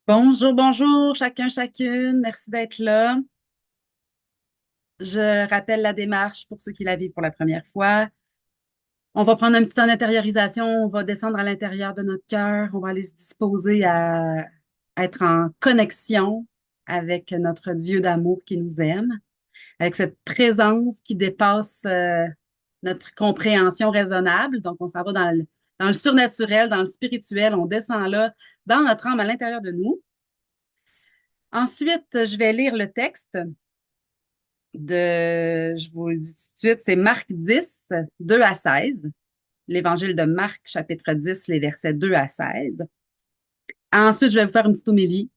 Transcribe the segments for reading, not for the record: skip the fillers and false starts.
Bonjour, bonjour, chacun, chacune. Merci d'être là. Je rappelle la démarche pour ceux qui la vivent pour la première fois. On va prendre un petit temps d'intériorisation, on va descendre à l'intérieur de notre cœur, on va aller se disposer à être en connexion avec notre Dieu d'amour qui nous aime, avec cette présence qui dépasse notre compréhension raisonnable. Donc, on s'en va dans le surnaturel, dans le spirituel, on descend là, dans notre âme à l'intérieur de nous. Ensuite, je vais lire le texte je vous le dis tout de suite, c'est Marc 10, 2 à 16. L'Évangile de Marc, chapitre 10, les versets 2 à 16. Ensuite, je vais vous faire une petite homélie,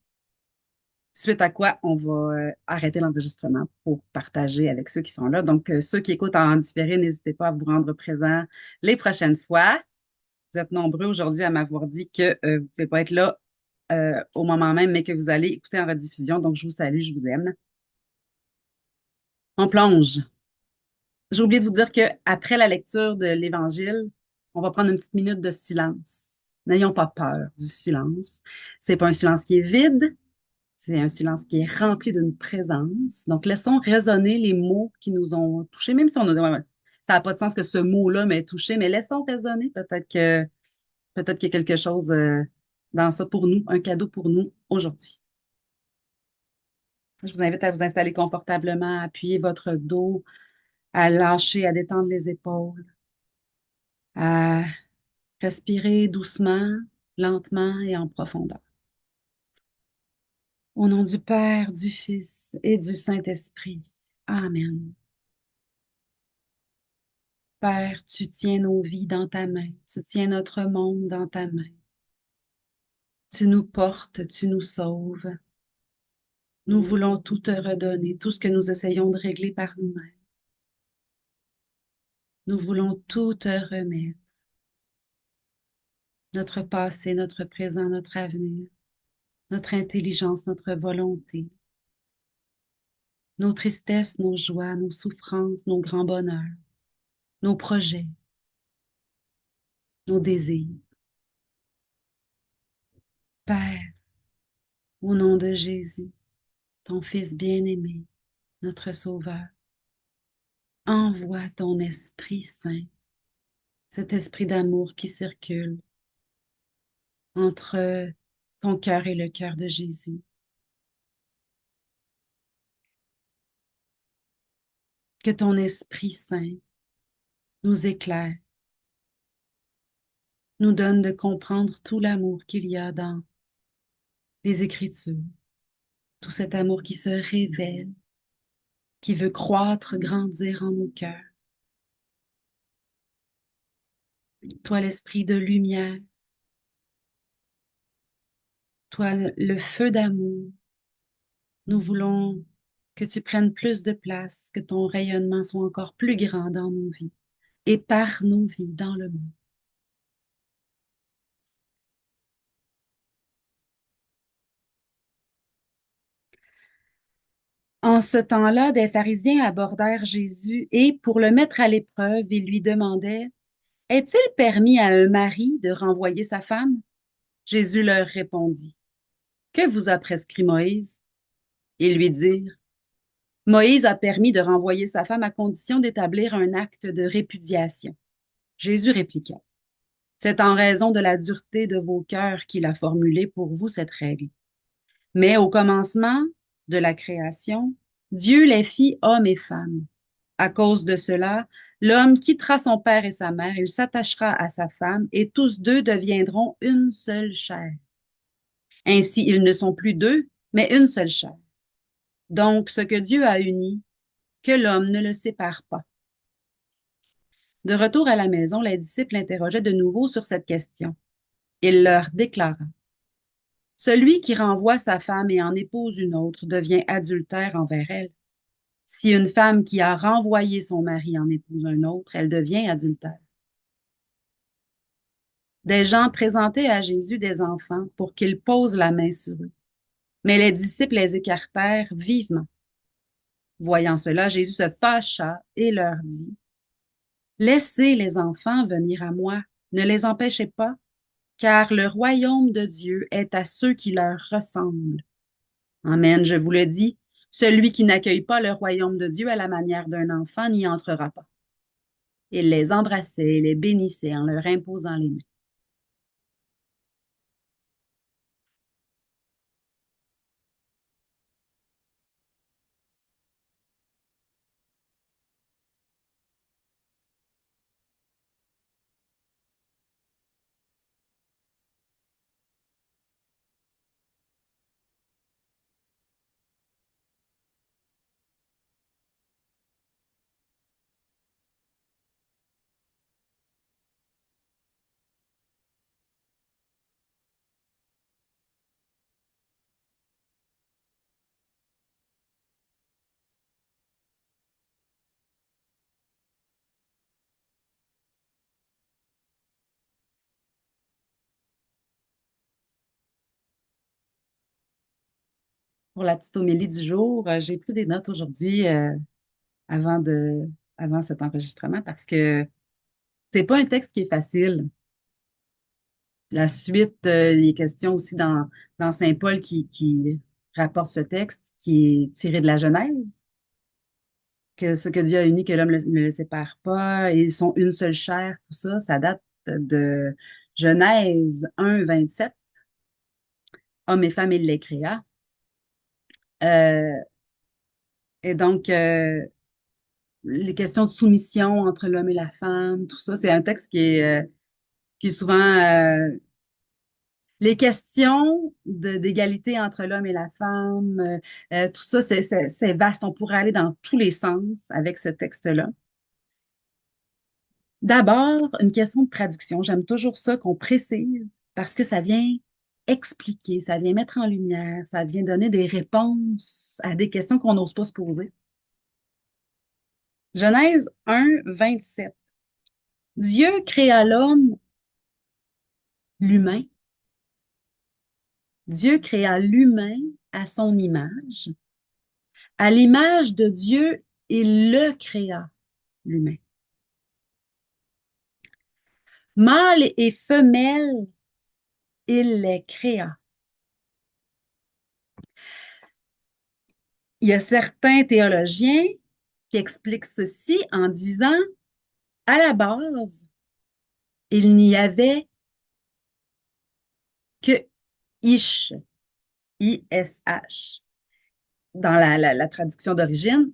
suite à quoi on va arrêter l'enregistrement pour partager avec ceux qui sont là. Donc, ceux qui écoutent en différé, n'hésitez pas à vous rendre présents les prochaines fois. Vous êtes nombreux aujourd'hui à m'avoir dit que vous ne pouvez pas être là au moment même, mais que vous allez écouter en rediffusion. Donc, je vous salue, je vous aime. On plonge. J'ai oublié de vous dire qu'après la lecture de l'Évangile, on va prendre une petite minute de silence. N'ayons pas peur du silence. C'est pas un silence qui est vide, c'est un silence qui est rempli d'une présence. Donc, laissons résonner les mots qui nous ont touchés, même si on a, ouais, ouais, ça n'a pas de sens que ce mot-là m'ait touché, mais laissons résonner. Peut-être qu'il y a quelque chose dans ça pour nous, un cadeau pour nous aujourd'hui. Je vous invite à vous installer confortablement, à appuyer votre dos, à lâcher, à détendre les épaules, à respirer doucement, lentement et en profondeur. Au nom du Père, du Fils et du Saint-Esprit. Amen. Père, tu tiens nos vies dans ta main, tu tiens notre monde dans ta main. Tu nous portes, tu nous sauves. Nous voulons tout te redonner, tout ce que nous essayons de régler par nous-mêmes. Nous voulons tout te remettre. Notre passé, notre présent, notre avenir, notre intelligence, notre volonté, nos tristesses, nos joies, nos souffrances, nos grands bonheurs, nos projets, nos désirs. Père, au nom de Jésus, ton Fils bien-aimé, notre Sauveur, envoie ton Esprit Saint, cet esprit d'amour qui circule entre ton cœur et le cœur de Jésus. Que ton Esprit Saint nous éclaire, nous donne de comprendre tout l'amour qu'il y a dans les Écritures, tout cet amour qui se révèle, qui veut croître, grandir en nos cœurs. Toi, l'esprit de lumière, toi, le feu d'amour, nous voulons que tu prennes plus de place, que ton rayonnement soit encore plus grand dans nos vies et par nos vies dans le monde. En ce temps-là, des pharisiens abordèrent Jésus et, pour le mettre à l'épreuve, ils lui demandaient, est-il permis à un mari de renvoyer sa femme? Jésus leur répondit, que vous a prescrit Moïse? Ils lui dirent, Moïse a permis de renvoyer sa femme à condition d'établir un acte de répudiation. Jésus répliqua, c'est en raison de la dureté de vos cœurs qu'il a formulé pour vous cette règle. Mais au commencement de la création, Dieu les fit hommes et femmes. À cause de cela, l'homme quittera son père et sa mère, il s'attachera à sa femme, et tous deux deviendront une seule chair. Ainsi, ils ne sont plus deux, mais une seule chair. Donc, ce que Dieu a uni, que l'homme ne le sépare pas. De retour à la maison, les disciples l'interrogeaient de nouveau sur cette question. Il leur déclara, celui qui renvoie sa femme et en épouse une autre devient adultère envers elle. Si une femme qui a renvoyé son mari en épouse un autre, elle devient adultère. Des gens présentaient à Jésus des enfants pour qu'il pose la main sur eux. Mais les disciples les écartèrent vivement. Voyant cela, Jésus se fâcha et leur dit, laissez les enfants venir à moi, ne les empêchez pas, car le royaume de Dieu est à ceux qui leur ressemblent. Amen, je vous le dis, celui qui n'accueille pas le royaume de Dieu à la manière d'un enfant n'y entrera pas. Il les embrassait et les bénissait en leur imposant les mains. Pour la petite homélie du jour, j'ai pris des notes aujourd'hui avant avant cet enregistrement parce que c'est pas un texte qui est facile. La suite, il est question aussi dans Saint Paul qui rapporte ce texte qui est tiré de la Genèse, que ce que Dieu a uni, que l'homme ne le sépare pas, et ils sont une seule chair, tout ça, ça date de Genèse 1, 27. Hommes et femmes, il les créa. Euh, et donc, les questions de soumission entre l'homme et la femme, tout ça, c'est un texte qui est souvent les questions d'égalité entre l'homme et la femme, tout ça, c'est vaste. On pourrait aller dans tous les sens avec ce texte-là. D'abord, une question de traduction. J'aime toujours ça qu'on précise parce que ça vient expliquer, ça vient mettre en lumière, ça vient donner des réponses à des questions qu'on n'ose pas se poser. Genèse 1, 27. Dieu créa l'homme, l'humain. Dieu créa l'humain à son image. À l'image de Dieu, il le créa, l'humain. Mâle et femelle, il les créa. Il y a certains théologiens qui expliquent ceci en disant, à la base, il n'y avait que Ish, I-S-H, dans la traduction d'origine.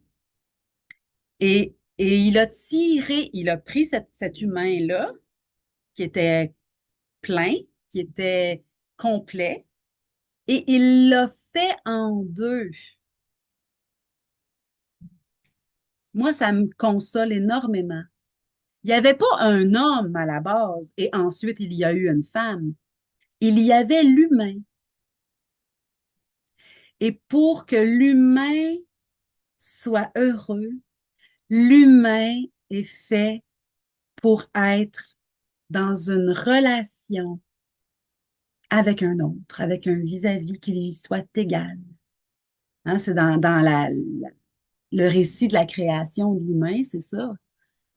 Et il a pris cet humain-là, qui était plein, qui était complet, et il l'a fait en deux. Moi, ça me console énormément. Il n'y avait pas un homme à la base et ensuite il y a eu une femme. Il y avait l'humain. Et pour que l'humain soit heureux, l'humain est fait pour être dans une relation avec un autre, avec un vis-à-vis qui lui soit égal. Hein, c'est dans le récit de la création de l'humain, c'est ça.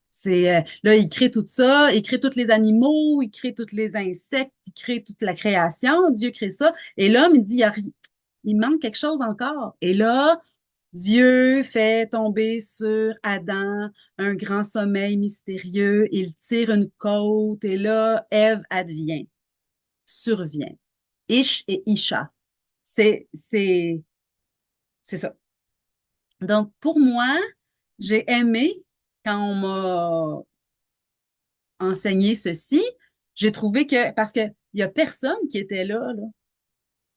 C'est là, il crée tout ça, il crée tous les animaux, il crée tous les insectes, il crée toute la création, Dieu crée ça. Et l'homme, il dit, il manque quelque chose encore. Et là, Dieu fait tomber sur Adam un grand sommeil mystérieux, il tire une côte, et là, Ève advient, survient. Ish et Isha. C'est, c'est ça. Donc, pour moi, j'ai aimé quand on m'a enseigné ceci. J'ai trouvé que, parce qu'il n'y a personne qui était là.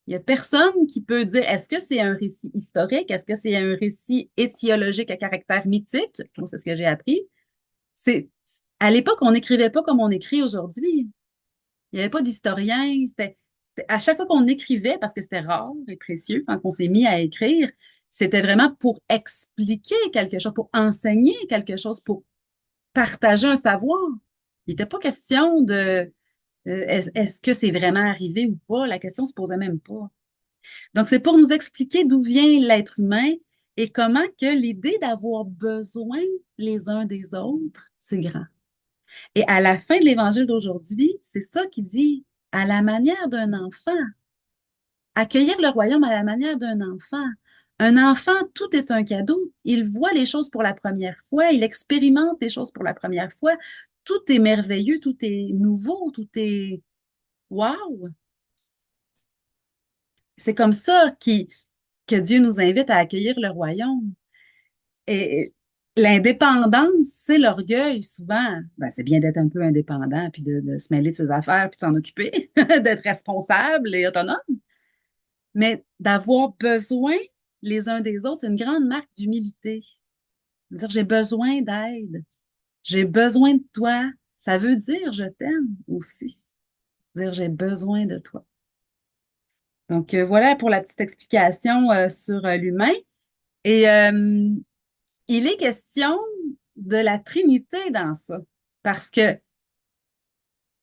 Il n'y a personne qui peut dire est-ce que c'est un récit historique, est-ce que c'est un récit étiologique à caractère mythique? Moi, c'est ce que j'ai appris. C'est, à l'époque, on n'écrivait pas comme on écrit aujourd'hui. Il n'y avait pas d'historien. À chaque fois qu'on écrivait, parce que c'était rare et précieux, quand on s'est mis à écrire, c'était vraiment pour expliquer quelque chose, pour enseigner quelque chose, pour partager un savoir. Il n'était pas question de est-ce que c'est vraiment arrivé ou pas? La question se posait même pas. Donc, c'est pour nous expliquer d'où vient l'être humain et comment que l'idée d'avoir besoin les uns des autres, c'est grand. Et à la fin de l'évangile d'aujourd'hui, c'est ça qu'il dit. à la manière d'un enfant, accueillir le royaume à la manière d'un enfant. Un enfant, tout est un cadeau. Il voit les choses pour la première fois, il expérimente les choses pour la première fois. Tout est merveilleux, tout est nouveau, tout est wow. C'est comme ça que Dieu nous invite à accueillir le royaume. Et l'indépendance, c'est l'orgueil souvent. Ben, c'est bien d'être un peu indépendant, puis de se mêler de ses affaires, puis de s'en occuper, d'être responsable et autonome. Mais d'avoir besoin les uns des autres, c'est une grande marque d'humilité. Dire j'ai besoin d'aide, j'ai besoin de toi. Ça veut dire je t'aime aussi. Dire j'ai besoin de toi. Donc voilà pour la petite explication sur l'humain. Et il est question de la Trinité dans ça. Parce que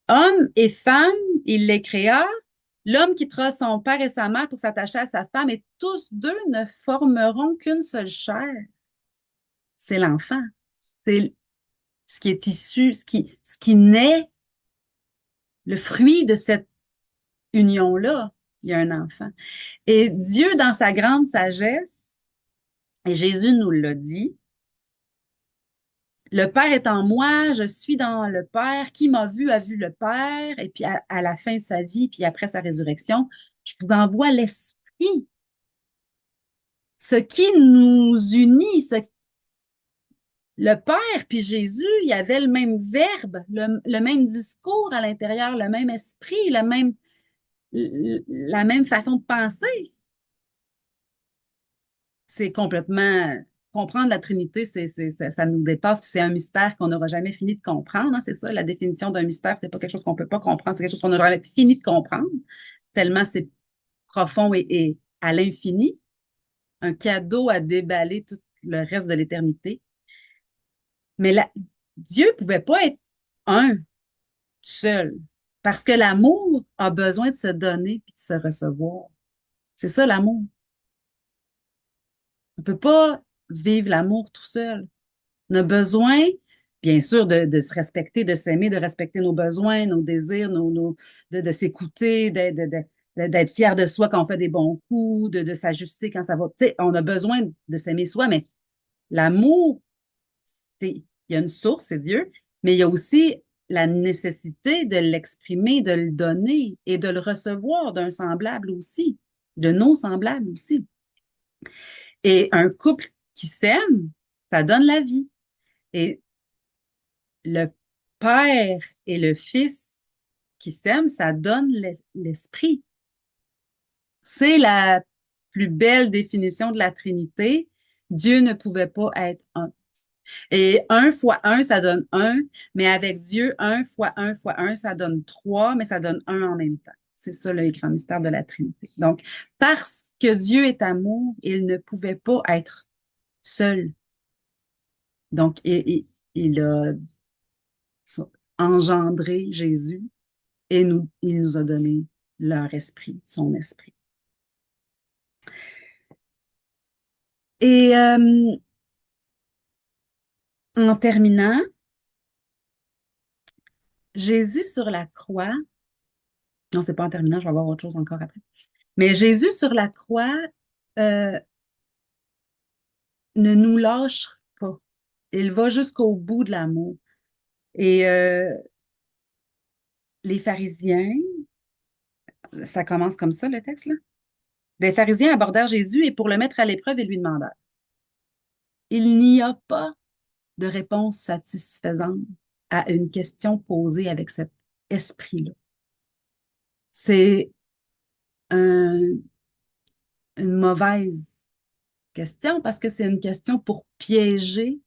homme et femme, il les créa. L'homme quittera son père et sa mère pour s'attacher à sa femme et tous deux ne formeront qu'une seule chair. C'est l'enfant. C'est ce qui est issu, ce qui naît, le fruit de cette union-là. Il y a un enfant. Et Dieu, dans sa grande sagesse, et Jésus nous l'a dit, le Père est en moi, je suis dans le Père. Qui m'a vu a vu le Père. Et puis à la fin de sa vie, puis après sa résurrection, je vous envoie l'Esprit. Ce qui nous unit, le Père puis Jésus, il y avait le même verbe, le même discours à l'intérieur, le même esprit, la même façon de penser. C'est complètement comprendre la Trinité, ça nous dépasse, puis c'est un mystère qu'on n'aura jamais fini de comprendre, hein, c'est ça, la définition d'un mystère, c'est pas quelque chose qu'on peut pas comprendre, c'est quelque chose qu'on n'aura jamais fini de comprendre, tellement c'est profond et à l'infini, un cadeau à déballer tout le reste de l'éternité. Mais Dieu pouvait pas être un seul, parce que l'amour a besoin de se donner puis de se recevoir. C'est ça l'amour. On peut pas vivre l'amour tout seul. On a besoin, bien sûr, de se respecter, de s'aimer, de respecter nos besoins, nos désirs, de s'écouter, d'être fier de soi quand on fait des bons coups, de s'ajuster quand ça va. Tu sais, on a besoin de s'aimer soi, mais l'amour, il y a une source, c'est Dieu, mais il y a aussi la nécessité de l'exprimer, de le donner et de le recevoir d'un semblable aussi, de nos semblables aussi. Et un couple qui s'aime, ça donne la vie. Et le père et le fils qui s'aiment, ça donne l'esprit. C'est la plus belle définition de la Trinité. Dieu ne pouvait pas être un. Et un fois un, ça donne un, mais avec Dieu, un fois un, ça donne trois, mais ça donne un en même temps. C'est ça le grand mystère de la Trinité. Donc, parce que Dieu est amour, il ne pouvait pas être seul. Donc, il a engendré Jésus et il nous a donné leur esprit, son esprit. Et en terminant, Jésus sur la croix, non, c'est pas en terminant, je vais avoir autre chose encore après. Mais Jésus sur la croix euh, ne nous lâche pas. Il va jusqu'au bout de l'amour. Et les pharisiens, ça commence comme ça, le texte, là. Des pharisiens abordèrent Jésus et pour le mettre à l'épreuve, ils lui demandèrent. Il n'y a pas de réponse satisfaisante à une question posée avec cet esprit-là. C'est un- une mauvaise question parce que c'est une question pour piéger.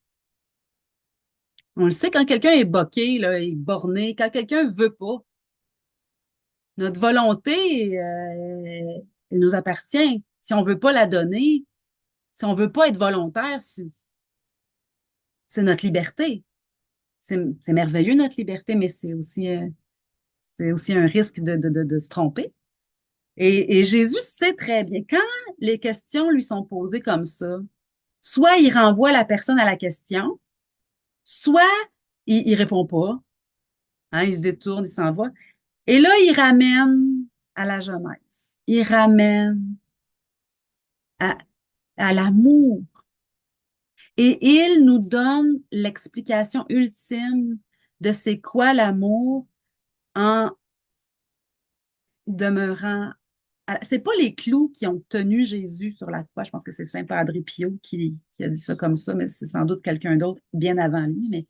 On le sait, quand quelqu'un est boqué, là, est borné, quand quelqu'un veut pas, notre volonté, elle nous appartient. Si on veut pas la donner, si on veut pas être volontaire, c'est notre liberté. C'est merveilleux, notre liberté, mais c'est aussi un risque de se tromper. Et Jésus sait très bien, quand les questions lui sont posées comme ça, soit il renvoie la personne à la question, soit il répond pas, hein, il se détourne, il s'en va. Et là, il ramène à la jeunesse. Il ramène à, à l'amour. Et il nous donne l'explication ultime de c'est quoi l'amour en demeurant. C'est pas les clous qui ont tenu Jésus sur la croix. Je pense que c'est Saint Padre Pio qui a dit ça comme ça, mais c'est sans doute quelqu'un d'autre bien avant lui. Mais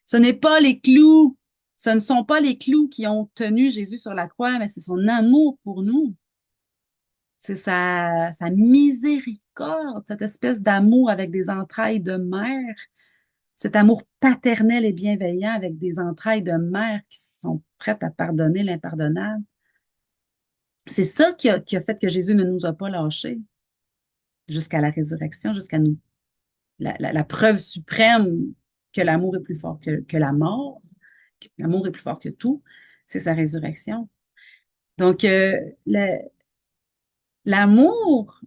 ce n'est pas les clous. Ce ne sont pas les clous qui ont tenu Jésus sur la croix, mais c'est son amour pour nous. C'est sa miséricorde, cette espèce d'amour avec des entrailles de mère, cet amour paternel et bienveillant avec des entrailles de mère qui sont prêtes à pardonner l'impardonnable. C'est ça qui a fait que Jésus ne nous a pas lâchés jusqu'à la résurrection, jusqu'à nous. La preuve suprême que l'amour est plus fort que la mort, que l'amour est plus fort que tout, c'est sa résurrection. Donc, l'amour,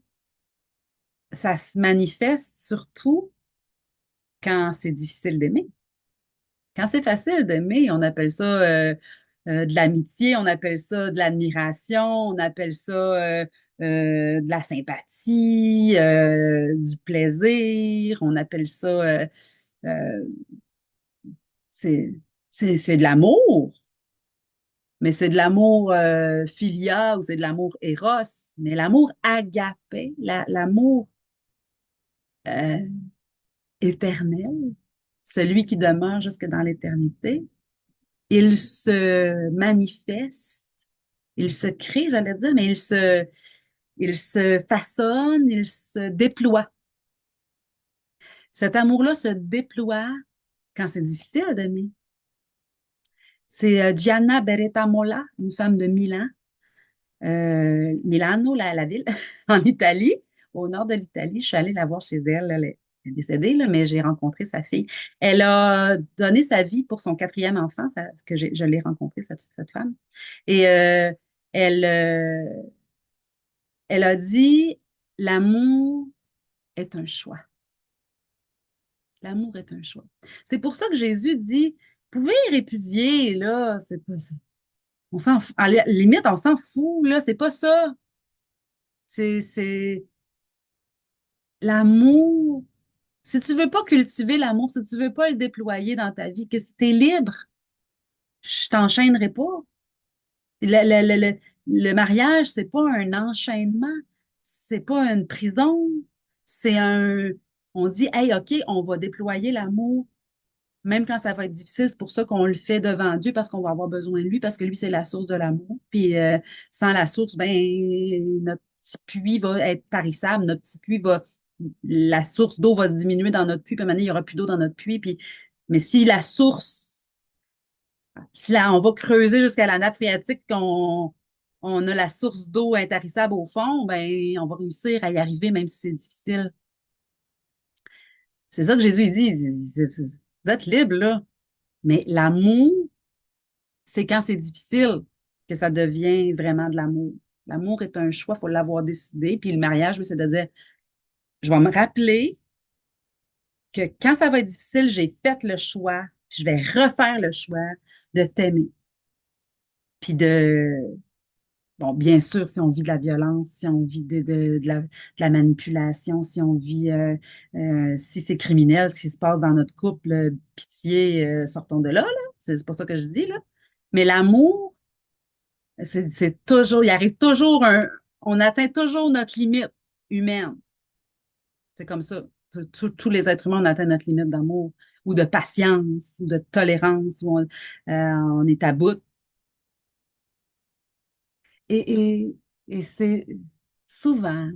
ça se manifeste surtout quand c'est difficile d'aimer. Quand c'est facile d'aimer, on appelle ça de l'amitié, on appelle ça de l'admiration, on appelle ça de la sympathie, du plaisir, on appelle ça euh, c'est c'est de l'amour, mais c'est de l'amour philia ou c'est de l'amour éros, mais l'amour agapé, l'amour euh, éternel, celui qui demeure jusque dans l'éternité. Il se manifeste, il se crée, j'allais dire, mais il se façonne, il se déploie. Cet amour-là se déploie quand c'est difficile d'aimer. C'est Gianna Beretta Molla, une femme de Milan, Milano, la ville, en Italie, au nord de l'Italie. Je suis allée la voir chez elle. Elle est décédée, là, mais j'ai rencontré sa fille. Elle a donné sa vie pour son quatrième enfant, je l'ai rencontrée, cette femme. Et elle, elle a dit, l'amour est un choix. L'amour est un choix. C'est pour ça que Jésus dit, vous pouvez répudier, là, c'est pas ça. On s'en fout. À la limite, on s'en fout, là, c'est pas ça. C'est l'amour. Si tu veux pas cultiver l'amour, si tu veux pas le déployer dans ta vie, que si t'es libre, je t'enchaînerai pas. Le mariage, c'est pas un enchaînement, c'est pas une prison, c'est on dit, hey, OK, on va déployer l'amour, même quand ça va être difficile, c'est pour ça qu'on le fait devant Dieu, parce qu'on va avoir besoin de lui, parce que lui, c'est la source de l'amour. Puis sans la source, ben, notre petit puits va être tarissable, la source d'eau va se diminuer dans notre puits, puis à un moment donné, il n'y aura plus d'eau dans notre puits. Puis, mais si la source si là, on va creuser jusqu'à la nappe phréatique, on a la source d'eau intarissable au fond, ben, on va réussir à y arriver, même si c'est difficile. C'est ça que Jésus il dit, vous êtes libre, là. Mais l'amour, c'est quand c'est difficile que ça devient vraiment de l'amour. L'amour est un choix, il faut l'avoir décidé. Puis le mariage, oui, c'est de dire, je vais me rappeler que quand ça va être difficile, j'ai fait le choix, puis je vais refaire le choix de t'aimer, puis bon, bien sûr, si on vit de la violence, si on vit de la manipulation, si on vit, si c'est criminel, ce qui se passe dans notre couple, pitié, sortons de là, là. C'est pas ça que je dis, là. Mais l'amour, c'est toujours, il arrive toujours on atteint toujours notre limite humaine. C'est comme ça. Tous les êtres humains, on atteint notre limite d'amour ou de patience ou de tolérance, on est à bout. Et, et, et c'est souvent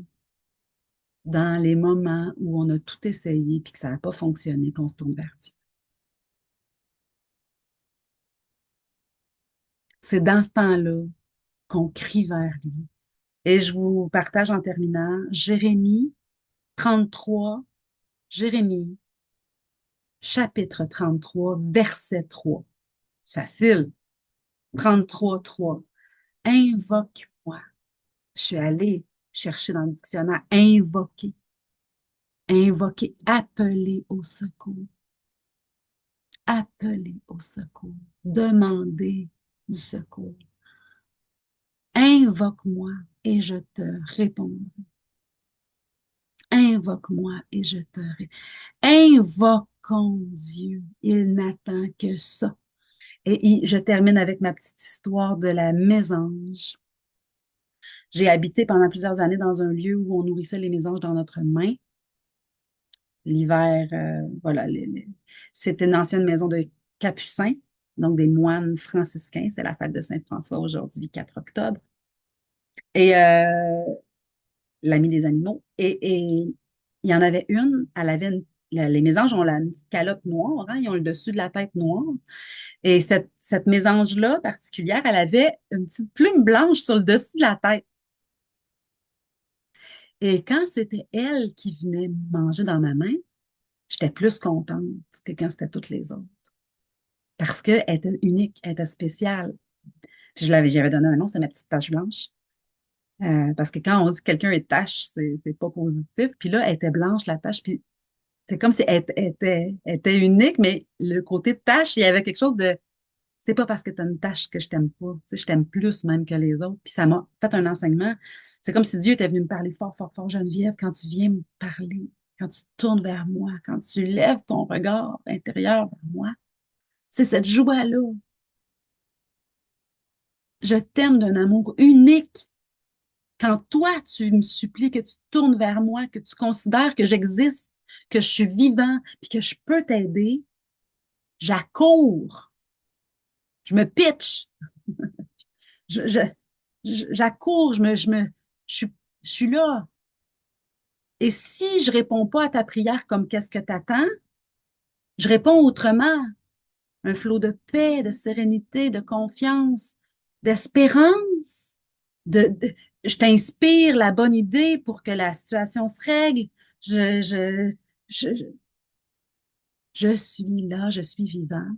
dans les moments où on a tout essayé puis que ça n'a pas fonctionné qu'on se tourne vers Dieu. C'est dans ce temps-là qu'on crie vers lui. Et je vous partage en terminant Jérémie 33, Jérémie, chapitre 33, verset 3. C'est facile. 33, 3. Invoque-moi. Je suis allée chercher dans le dictionnaire invoquer, invoquer, appeler au secours. Appeler au secours, demander du secours. Invoque-moi et je te répondrai. Invoque-moi et je te répondrai. Invoquons Dieu. Il n'attend que ça. Je termine avec ma petite histoire de la mésange. J'ai habité pendant plusieurs années dans un lieu où on nourrissait les mésanges dans notre main. L'hiver, voilà, c'était une ancienne maison de capucins, donc des moines franciscains. C'est la fête de Saint-François aujourd'hui, 4 octobre. Et l'ami des animaux. Et il y en avait une, elle avait les mésanges ont une petite calotte noire, hein, ils ont le dessus de la tête noire. Et cette mésange-là particulière, elle avait une petite plume blanche sur le dessus de la tête. Et quand c'était elle qui venait manger dans ma main, j'étais plus contente que quand c'était toutes les autres. Parce qu'elle était unique, elle était spéciale. Puis j'avais donné un nom, c'est ma petite tache blanche. Parce que quand on dit que quelqu'un est tache, c'est pas positif. Puis là, elle était blanche, la tache. Puis c'est comme si elle était unique, mais le côté de tache, il y avait quelque chose de c'est pas parce que tu as une tâche que je t'aime pas. Tu sais, je t'aime plus même que les autres. Puis ça m'a fait un enseignement. C'est comme si Dieu était venu me parler fort, fort, fort, Geneviève, quand tu viens me parler, quand tu te tournes vers moi, quand tu lèves ton regard intérieur vers moi. C'est cette joie-là. Je t'aime d'un amour unique. Quand toi, tu me supplies que tu te tournes vers moi, que tu considères que j'existe, que je suis vivant, puis que je peux t'aider, j'accours, je me pitch, je, je, j'accours, je suis, je suis là. Et si je réponds pas à ta prière comme qu'est-ce que t'attends, je réponds autrement. Un flot de paix, de sérénité, de confiance, d'espérance. De, de- je t'inspire la bonne idée pour que la situation se règle. Je, je, je, je suis là, je suis vivant.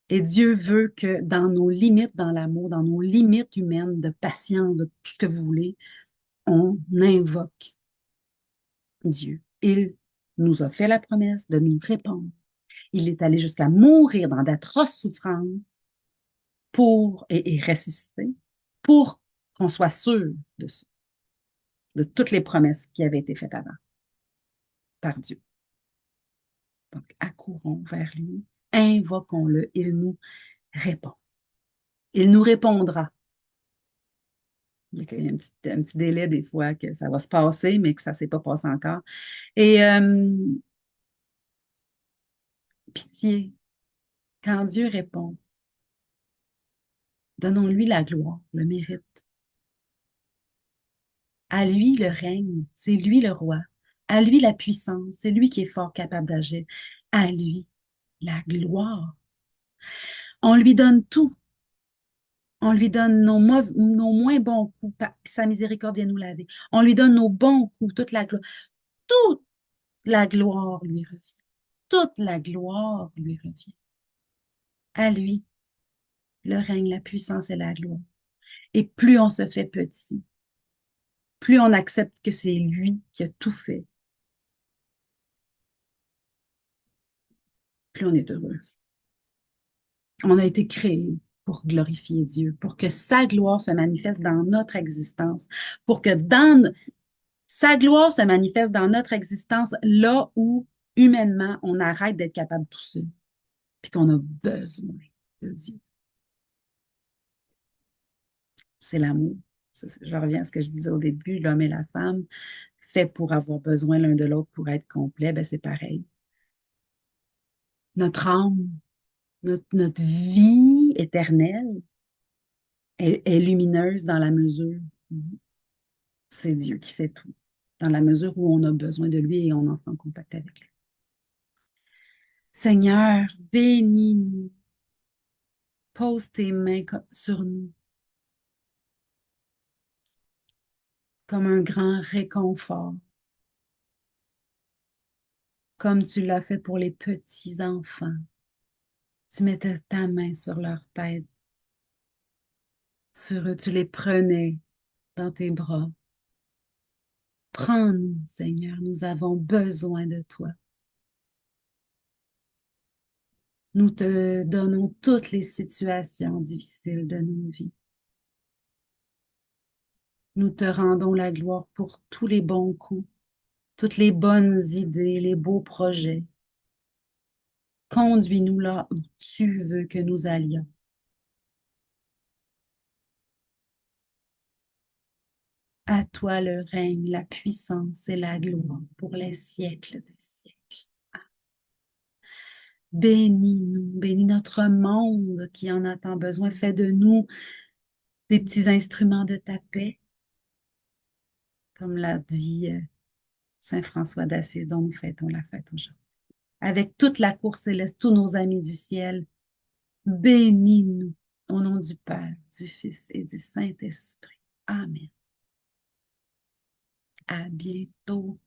Et Dieu veut que dans nos limites, dans l'amour, dans nos limites humaines de patience, de tout ce que vous voulez, on invoque Dieu. Il nous a fait la promesse de nous répondre. Il est allé jusqu'à mourir dans d'atroces souffrances et ressusciter pour qu'on soit sûr de ça, de toutes les promesses qui avaient été faites avant par Dieu. Donc, accourons vers lui, invoquons-le, il nous répond. Il nous répondra. Il y a un petit délai des fois que ça va se passer, mais que ça ne s'est pas passé encore. Et pitié, quand Dieu répond, donnons-lui la gloire, le mérite. À lui le règne, c'est lui le roi. À lui la puissance, c'est lui qui est fort capable d'agir. À lui la gloire. On lui donne tout. On lui donne nos moins bons coups, puis sa miséricorde vient nous laver. On lui donne nos bons coups, toute la gloire. Toute la gloire lui revient. Toute la gloire lui revient. À lui le règne, la puissance et la gloire. Et plus on se fait petit, plus on accepte que c'est lui qui a tout fait, plus on est heureux. On a été créé pour glorifier Dieu, pour que sa gloire se manifeste dans notre existence, pour que sa gloire se manifeste dans notre existence là où, humainement, on arrête d'être capable de tout seul, puis qu'on a besoin de Dieu. C'est l'amour. Je reviens à ce que je disais au début, l'homme et la femme, faits pour avoir besoin l'un de l'autre pour être complet, ben c'est pareil. Notre âme, notre vie éternelle est lumineuse dans la mesure où c'est Dieu qui fait tout, dans la mesure où on a besoin de lui et on entre en contact avec lui. Seigneur, bénis-nous, pose tes mains sur nous comme un grand réconfort, comme tu l'as fait pour les petits enfants. Tu mettais ta main sur leur tête, sur eux, tu les prenais dans tes bras. Prends-nous, Seigneur, nous avons besoin de toi. Nous te donnons toutes les situations difficiles de nos vies. Nous te rendons la gloire pour tous les bons coups, toutes les bonnes idées, les beaux projets. Conduis-nous là où tu veux que nous allions. À toi le règne, la puissance et la gloire pour les siècles des siècles. Bénis-nous, bénis notre monde qui en a tant besoin. Fais de nous des petits instruments de ta paix, comme l'a dit Saint François d'Assise, dont nous fêtons la fête aujourd'hui. Avec toute la cour céleste, tous nos amis du ciel, bénis-nous au nom du Père, du Fils et du Saint-Esprit. Amen. À bientôt.